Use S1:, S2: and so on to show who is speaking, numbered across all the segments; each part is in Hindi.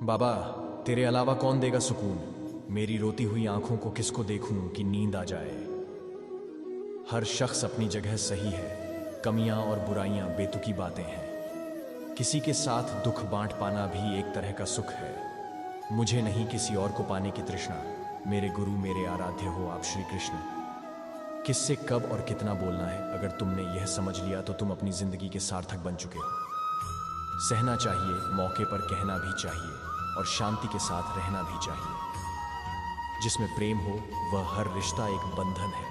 S1: बाबा, तेरे अलावा कौन देगा सुकून? मेरी रोती हुई आंखों को किसको देखूं कि नींद आ जाए। हर शख्स अपनी जगह सही है, कमियां और बुराइयां बेतुकी बातें हैं। किसी के साथ दुख बांट पाना भी एक तरह का सुख है। मुझे नहीं किसी और को पाने की तृष्णा। मेरे गुरु मेरे आराध्य हो आप श्री कृष्ण। किससे कब और कितना बोलना है, अगर तुमने यह समझ लिया तो तुम अपनी जिंदगी के सार्थक बन चुके हो। सहना चाहिए, मौके पर कहना भी चाहिए और शांति के साथ रहना भी चाहिए। जिसमें प्रेम हो वह हर रिश्ता एक बंधन है,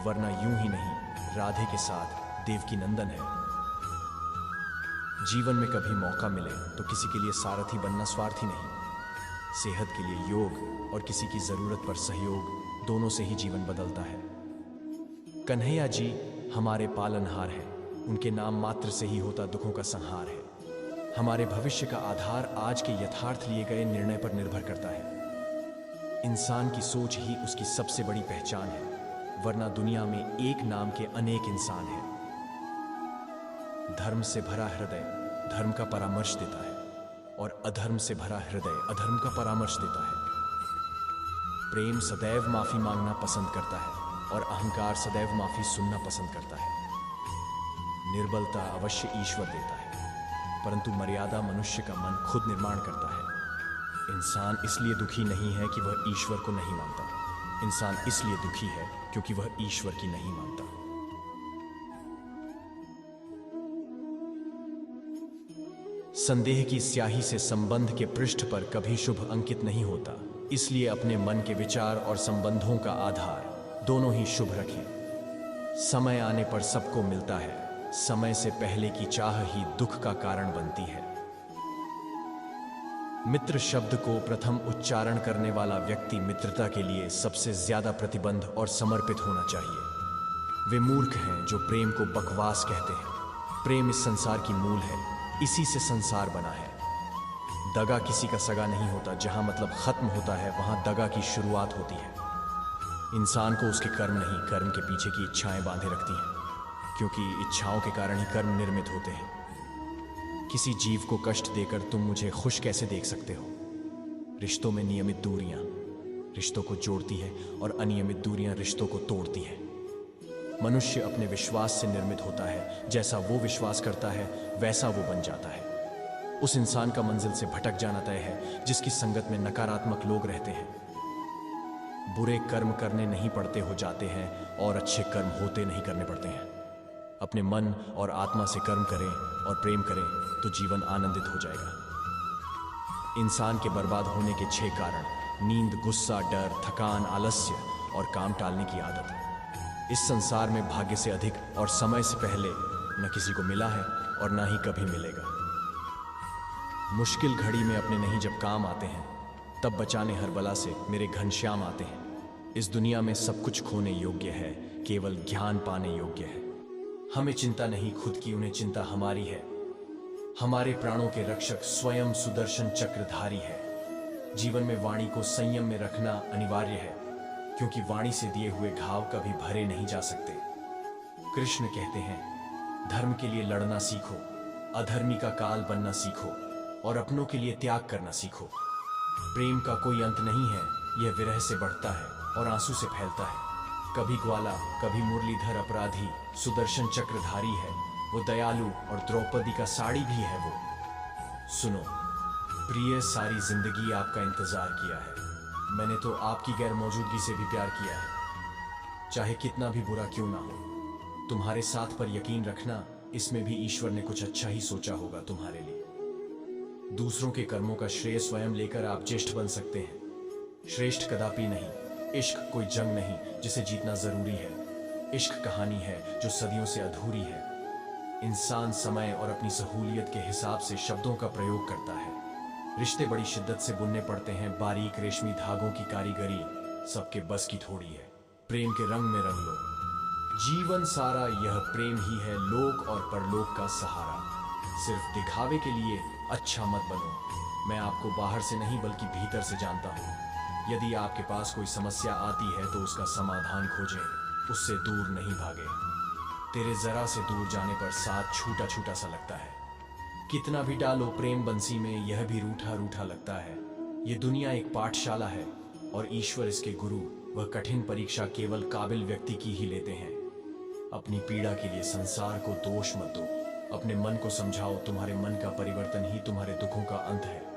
S1: वरना यूं ही नहीं राधे के साथ देवकी नंदन है। जीवन में कभी मौका मिले तो किसी के लिए सारथी बनना स्वार्थी नहीं। सेहत के लिए योग और किसी की जरूरत पर सहयोग, दोनों से ही जीवन बदलता है। कन्हैया जी हमारे पालनहार हैं, उनके नाम मात्र से ही होता दुखों का संहार है। हमारे भविष्य का आधार आज के यथार्थ लिए गए निर्णय पर निर्भर करता है। इंसान की सोच ही उसकी सबसे बड़ी पहचान है, वरना दुनिया में एक नाम के अनेक इंसान हैं। धर्म से भरा हृदय धर्म का परामर्श देता है और अधर्म से भरा हृदय अधर्म का परामर्श देता है। प्रेम सदैव माफी मांगना पसंद करता है और अहंकार सदैव माफी सुनना पसंद करता है। निर्बलता अवश्य ईश्वर देता है, परंतु मर्यादा मनुष्य का मन खुद निर्माण करता है। इंसान इसलिए दुखी नहीं है कि वह ईश्वर को नहीं मानता, इंसान इसलिए दुखी है क्योंकि वह ईश्वर की नहीं मानता। संदेह की स्याही से संबंध के पृष्ठ पर कभी शुभ अंकित नहीं होता, इसलिए अपने मन के विचार और संबंधों का आधार दोनों ही शुभ रखें। समय आने पर सबको मिलता है, समय से पहले की चाह ही दुख का कारण बनती है। मित्र शब्द को प्रथम उच्चारण करने वाला व्यक्ति मित्रता के लिए सबसे ज्यादा प्रतिबद्ध और समर्पित होना चाहिए। वे मूर्ख हैं जो प्रेम को बकवास कहते हैं। प्रेम इस संसार की मूल है, इसी से संसार बना है। दगा किसी का सगा नहीं होता। जहां मतलब खत्म होता है वहां दगा की शुरुआत होती है। इंसान को उसके कर्म नहीं, कर्म के पीछे की इच्छाएं बांधे रखती हैं, क्योंकि इच्छाओं के कारण ही कर्म निर्मित होते हैं। किसी जीव को कष्ट देकर तुम मुझे खुश कैसे देख सकते हो? रिश्तों में नियमित दूरियां रिश्तों को जोड़ती है और अनियमित दूरियां रिश्तों को तोड़ती है। मनुष्य अपने विश्वास से निर्मित होता है, जैसा वो विश्वास करता है वैसा वो बन जाता है। उस इंसान का मंजिल से भटक जाना तय है जिसकी संगत में नकारात्मक लोग रहते हैं। बुरे कर्म करने नहीं पड़ते हो जाते हैं और अच्छे कर्म होते नहीं करने पड़ते हैं। अपने मन और आत्मा से कर्म करें और प्रेम करें तो जीवन आनंदित हो जाएगा। इंसान के बर्बाद होने के 6 कारण: नींद, गुस्सा, डर, थकान, आलस्य और काम टालने की आदत। इस संसार में भाग्य से अधिक और समय से पहले न किसी को मिला है और न ही कभी मिलेगा। मुश्किल घड़ी में अपने नहीं जब काम आते हैं, तब बचाने हर बला से मेरे घनश्याम आते हैं। इस दुनिया में सब कुछ खोने योग्य है, केवल ज्ञान पाने योग्य है। हमें चिंता नहीं खुद की, उन्हें चिंता हमारी है। हमारे प्राणों के रक्षक स्वयं सुदर्शन चक्रधारी है। जीवन में वाणी को संयम में रखना अनिवार्य है, क्योंकि वाणी से दिए हुए घाव कभी भरे नहीं जा सकते। कृष्ण कहते हैं, धर्म के लिए लड़ना सीखो, अधर्मी का काल बनना सीखो और अपनों के लिए त्याग करना सीखो। प्रेम का कोई अंत नहीं है, यह विरह से बढ़ता है और आंसू से फैलता है। कभी ग्वाला, कभी मुरलीधर अपराधी, सुदर्शन चक्रधारी है वो, दयालु और द्रौपदी का साड़ी भी है वो। सुनो प्रिय, सारी जिंदगी आपका इंतजार किया है। मैंने तो आपकी गैर मौजूदगी से भी प्यार किया है, चाहे कितना भी बुरा क्यों ना हो। तुम्हारे साथ पर यकीन रखना, इसमें भी ईश्वर ने कुछ अच्छा ही सोचा होगा तुम्हारे लिए। दूसरों के कर्मों का श्रेय स्वयं लेकर आप ज्येष्ठ बन सकते हैं। श्रेष्ठ कदापि नहीं। इश्क कोई जंग नहीं जिसे जीतना जरूरी है। इश्क कहानी है जो सदियों से अधूरी है। इंसान समय और अपनी सहूलियत के हिसाब से शब्दों का प्रयोग करता है। रिश्ते बड़ी शिद्दत से बुनने पड़ते हैं, बारीक रेशमी धागों की कारीगरी सबके बस की थोड़ी है। प्रेम के रंग में रंग लो, जीवन सारा यह प्रेम ही है, लोक और परलोक का सहारा। सिर्फ दिखावे के लिए अच्छा मत बनो। मैं आपको बाहर से नहीं बल्कि भीतर से जानता हूँ। यदि आपके पास कोई समस्या आती है तो उसका समाधान खोजें, उससे दूर नहीं भागे। तेरे जरा से दूर जाने पर साथ छूटा छूटा सा लगता है। कितना भी डालो प्रेम बंसी में, यह भी रूठा रूठा लगता है। ये दुनिया एक पाठशाला है और ईश्वर इसके गुरु। वह कठिन परीक्षा केवल काबिल व्यक्ति की ही लेते हैं। अपनी पीड़ा के लिए संसार को दोष मत दो, अपने मन को समझाओ। तुम्हारे मन का परिवर्तन ही तुम्हारे दुखों का अंत है।